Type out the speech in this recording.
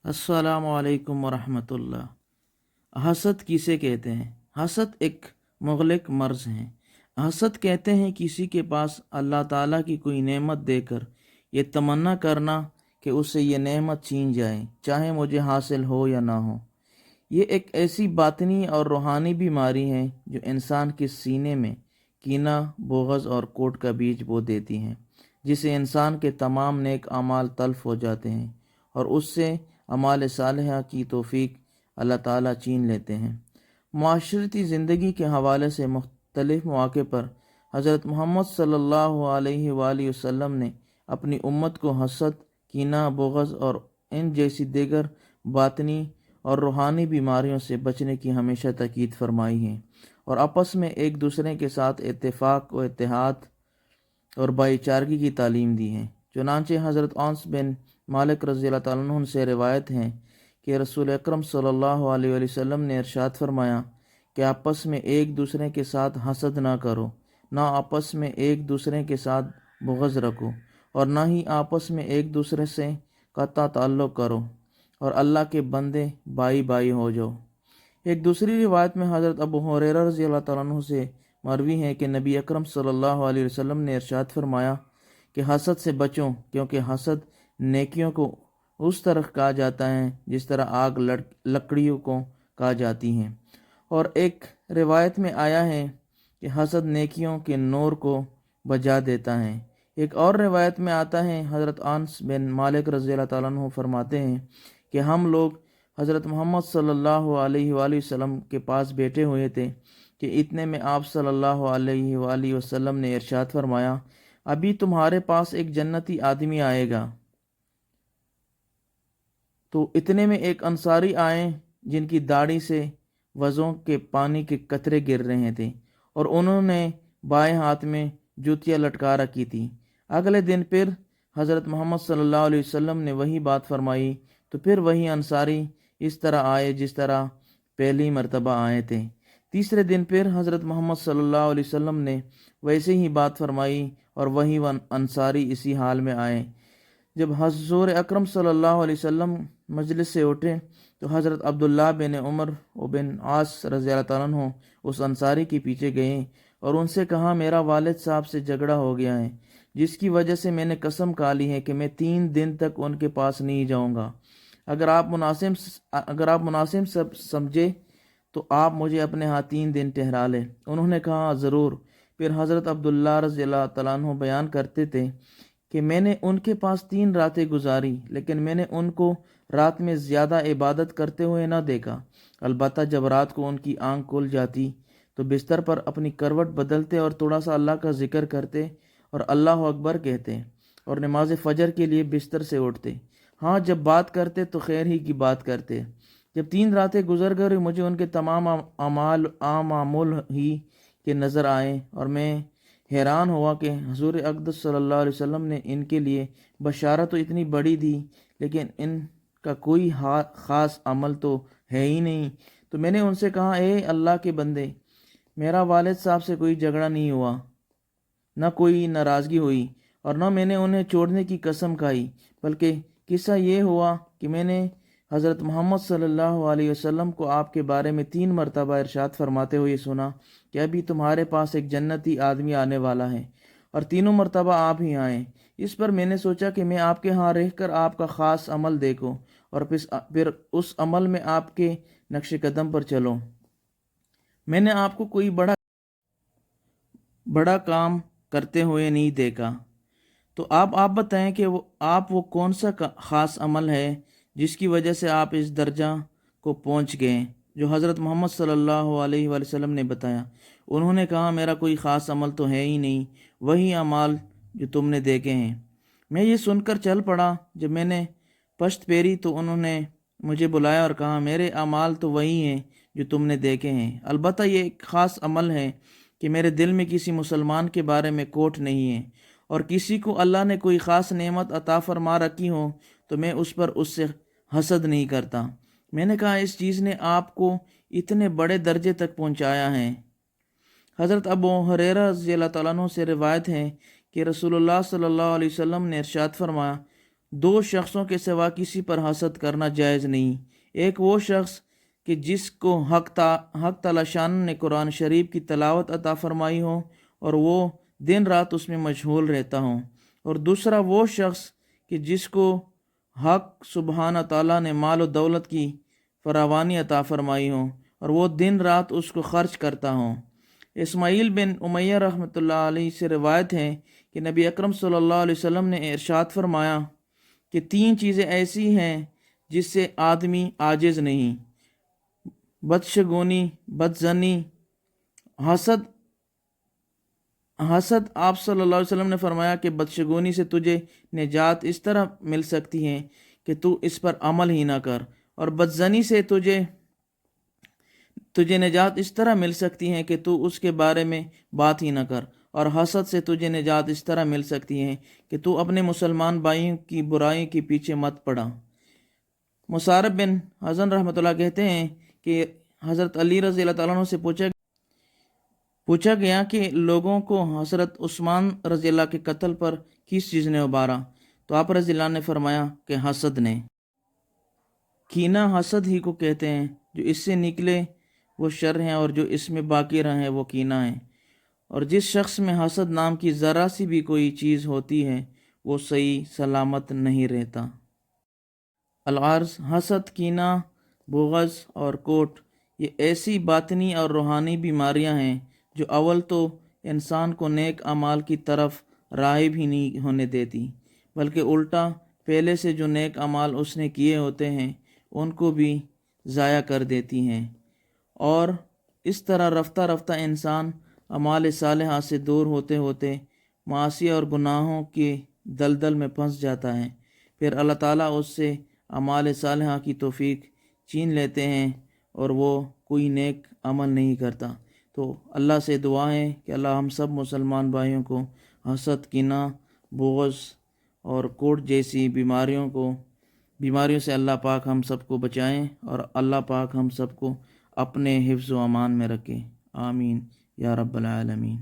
السلام علیکم ورحمۃ اللہ۔ حسد کسے کہتے ہیں؟ حسد ایک مغلق مرض ہے۔ حسد کہتے ہیں کسی کے پاس اللہ تعالیٰ کی کوئی نعمت دے کر یہ تمنا کرنا کہ اس سے یہ نعمت چھین جائے، چاہے مجھے حاصل ہو یا نہ ہو۔ یہ ایک ایسی باطنی اور روحانی بیماری ہے جو انسان کے سینے میں کینہ، بغض اور کوٹ کا بیج بو دیتی ہے، جس سے انسان کے تمام نیک اعمال تلف ہو جاتے ہیں اور اس سے اعمال صالحہ کی توفیق اللہ تعالیٰ چھین لیتے ہیں۔ معاشرتی زندگی کے حوالے سے مختلف مواقع پر حضرت محمد صلی اللہ علیہ وآلہ وسلم نے اپنی امت کو حسد، کینہ، بغض اور ان جیسی دیگر باطنی اور روحانی بیماریوں سے بچنے کی ہمیشہ تاکید فرمائی ہے اور آپس میں ایک دوسرے کے ساتھ اتفاق و اتحاد اور بھائی چارگی کی تعلیم دی ہے۔ چنانچہ حضرت انس بن مالک رضی اللہ تعالیٰ عنہ سے روایت ہے کہ رسول اکرم صلی اللہ علیہ وآلہ وسلم نے ارشاد فرمایا کہ آپس میں ایک دوسرے کے ساتھ حسد نہ کرو، نہ آپس میں ایک دوسرے کے ساتھ بغض رکھو، اور نہ ہی آپس میں ایک دوسرے سے قطع تعلق کرو، اور اللہ کے بندے بھائی بھائی ہو جاؤ۔ ایک دوسری روایت میں حضرت ابو ہریرہ رضی اللہ تعالیٰ عنہ سے مروی ہے کہ نبی اکرم صلی اللہ علیہ وسلم نے ارشاد فرمایا کہ حسد سے بچو، کیونکہ حسد نیکیوں کو اس طرح کہا جاتا ہے جس طرح آگ لکڑیوں کو کہا جاتی ہے، اور ایک روایت میں آیا ہے کہ حسد نیکیوں کے نور کو بجھا دیتا ہے۔ ایک اور روایت میں آتا ہے، حضرت انس بن مالک رضی اللہ تعالیٰ عنہ فرماتے ہیں کہ ہم لوگ حضرت محمد صلی اللہ علیہ وآلہ وسلم کے پاس بیٹھے ہوئے تھے کہ اتنے میں آپ صلی اللہ علیہ وآلہ وسلم نے ارشاد فرمایا، ابھی تمہارے پاس ایک جنتی آدمی آئے گا۔ تو اتنے میں ایک انصاری آئے جن کی داڑھی سے وضوں کے پانی کے قطرے گر رہے تھے، اور انہوں نے بائیں ہاتھ میں جوتیاں لٹکا رکھی تھی۔ اگلے دن پھر حضرت محمد صلی اللہ علیہ وسلم نے وہی بات فرمائی، تو پھر وہی انصاری اس طرح آئے جس طرح پہلی مرتبہ آئے تھے۔ تیسرے دن پھر حضرت محمد صلی اللہ علیہ وسلم نے ویسے ہی بات فرمائی اور وہی انصاری اسی حال میں آئے۔ جب حضور اکرم صلی اللہ علیہ وسلم مجلس سے اٹھے تو حضرت عبداللہ بن عمر و بن عاص رضی اللہ تعالیٰ عنہ اس انصاری کے پیچھے گئے اور ان سے کہا، میرا والد صاحب سے جھگڑا ہو گیا ہے، جس کی وجہ سے میں نے قسم کھا لی ہے کہ میں 3 دن تک ان کے پاس نہیں جاؤں گا۔ اگر آپ مناسب سب سمجھے تو آپ مجھے اپنے ہاں 3 دن ٹھہرا لیں۔ انہوں نے کہا، ضرور۔ پھر حضرت عبداللہ رضی اللہ تعالیٰ عنہ بیان کرتے تھے کہ میں نے ان کے پاس 3 راتیں گزاری، لیکن میں نے ان کو رات میں زیادہ عبادت کرتے ہوئے نہ دیکھا۔ البتہ جب رات کو ان کی آنکھ کھل جاتی تو بستر پر اپنی کروٹ بدلتے اور تھوڑا سا اللہ کا ذکر کرتے اور اللہ اکبر کہتے اور نماز فجر کے لیے بستر سے اٹھتے۔ ہاں، جب بات کرتے تو خیر ہی کی بات کرتے۔ جب 3 راتیں گزر گئے مجھے ان کے تمام اعمال معمول ہی کے نظر آئے، اور میں حیران ہوا کہ حضور اقدس صلی اللہ علیہ وسلم نے ان کے لیے بشارت تو اتنی بڑی دی، لیکن ان کا کوئی خاص عمل تو ہے ہی نہیں۔ تو میں نے ان سے کہا، اے اللہ کے بندے، میرا والد صاحب سے کوئی جھگڑا نہیں ہوا، نہ کوئی ناراضگی ہوئی، اور نہ میں نے انہیں چھوڑنے کی قسم کھائی، بلکہ قصہ یہ ہوا کہ میں نے حضرت محمد صلی اللہ علیہ وسلم کو آپ کے بارے میں 3 مرتبہ ارشاد فرماتے ہوئے سنا کہ ابھی تمہارے پاس ایک جنتی آدمی آنے والا ہے، اور تینوں مرتبہ آپ ہی آئیں۔ اس پر میں نے سوچا کہ میں آپ کے ہاں رہ کر آپ کا خاص عمل دیکھوں اور پھر اس عمل میں آپ کے نقش قدم پر چلوں۔ میں نے آپ کو کوئی بڑا کام کرتے ہوئے نہیں دیکھا، تو آپ بتائیں کہ وہ کون سا خاص عمل ہے جس کی وجہ سے آپ اس درجہ کو پہنچ گئے جو حضرت محمد صلی اللہ علیہ وآلہ وسلم نے بتایا۔ انہوں نے کہا، میرا کوئی خاص عمل تو ہے ہی نہیں، وہی اعمال جو تم نے دیکھے ہیں۔ میں یہ سن کر چل پڑا۔ جب میں نے پشت پھیری تو انہوں نے مجھے بلایا اور کہا، میرے اعمال تو وہی ہیں جو تم نے دیکھے ہیں، البتہ یہ ایک خاص عمل ہے کہ میرے دل میں کسی مسلمان کے بارے میں کوٹ نہیں ہے، اور کسی کو اللہ نے کوئی خاص نعمت عطا فرما رکھی ہو تو میں اس سے حسد نہیں کرتا۔ میں نے کہا، اس چیز نے آپ کو اتنے بڑے درجے تک پہنچایا ہے۔ حضرت ابو ہریرہ رضی اللہ تعالیٰ عنہ سے روایت ہے کہ رسول اللہ صلی اللہ علیہ وسلم نے ارشاد فرمایا، دو شخصوں کے سوا کسی پر حسد کرنا جائز نہیں۔ ایک وہ شخص کہ جس کو حق تعالی شان نے قرآن شریف کی تلاوت عطا فرمائی ہو اور وہ دن رات اس میں مشغول رہتا ہوں، اور دوسرا وہ شخص کہ جس کو حق سبحانہ تعالیٰ نے مال و دولت کی فراوانی عطا فرمائی ہو اور وہ دن رات اس کو خرچ کرتا ہوں۔ اسماعیل بن امیہ رحمۃ اللہ علیہ سے روایت ہے کہ نبی اکرم صلی اللہ علیہ وسلم نے ارشاد فرمایا کہ تین چیزیں ایسی ہیں جس سے آدمی عاجز نہیں: بدشگونی، بدزنی، حسد۔ آپ صلی اللہ علیہ وسلم نے فرمایا کہ بدشگونی سے تجھے نجات اس طرح مل سکتی ہے کہ تو اس پر عمل ہی نہ کر، اور بدزنی سے تجھے نجات اس طرح مل سکتی ہے کہ تو اس کے بارے میں بات ہی نہ کر، اور حسد سے تجھے نجات اس طرح مل سکتی ہے کہ تو اپنے مسلمان بھائیوں کی برائی کے پیچھے مت پڑا۔ مصعب بن حزن رحمۃ اللہ کہتے ہیں کہ حضرت علی رضی اللہ تعالیٰ عنہ سے پوچھا گیا کہ لوگوں کو حضرت عثمان رضی اللہ کے قتل پر کس چیز نے ابھارا، تو آپ رضی اللہ نے فرمایا کہ حسد نے۔ کینہ حسد ہی کو کہتے ہیں، جو اس سے نکلے وہ شر ہیں اور جو اس میں باقی رہے وہ کینہ ہیں، اور جس شخص میں حسد نام کی ذرا سی بھی کوئی چیز ہوتی ہے وہ صحیح سلامت نہیں رہتا۔ الغرض، حسد، کینہ، بغض اور کوٹ یہ ایسی باطنی اور روحانی بیماریاں ہیں جو اول تو انسان کو نیک اعمال کی طرف راغب ہی نہیں ہونے دیتی، بلکہ الٹا پہلے سے جو نیک اعمال اس نے کیے ہوتے ہیں ان کو بھی ضائع کر دیتی ہیں، اور اس طرح رفتہ رفتہ انسان اعمال صالحہ سے دور ہوتے ہوتے معاصی اور گناہوں کے دلدل میں پھنس جاتا ہے۔ پھر اللہ تعالیٰ اس سے اعمال صالحہ کی توفیق چھین لیتے ہیں اور وہ کوئی نیک عمل نہیں کرتا۔ تو اللہ سے دعا ہے کہ اللہ ہم سب مسلمان بھائیوں کو حسد، کینہ، بغض اور کوڑ جیسی بیماریوں سے اللہ پاک ہم سب کو بچائیں، اور اللہ پاک ہم سب کو اپنے حفظ و امان میں رکھے۔ آمین یا رب العالمین۔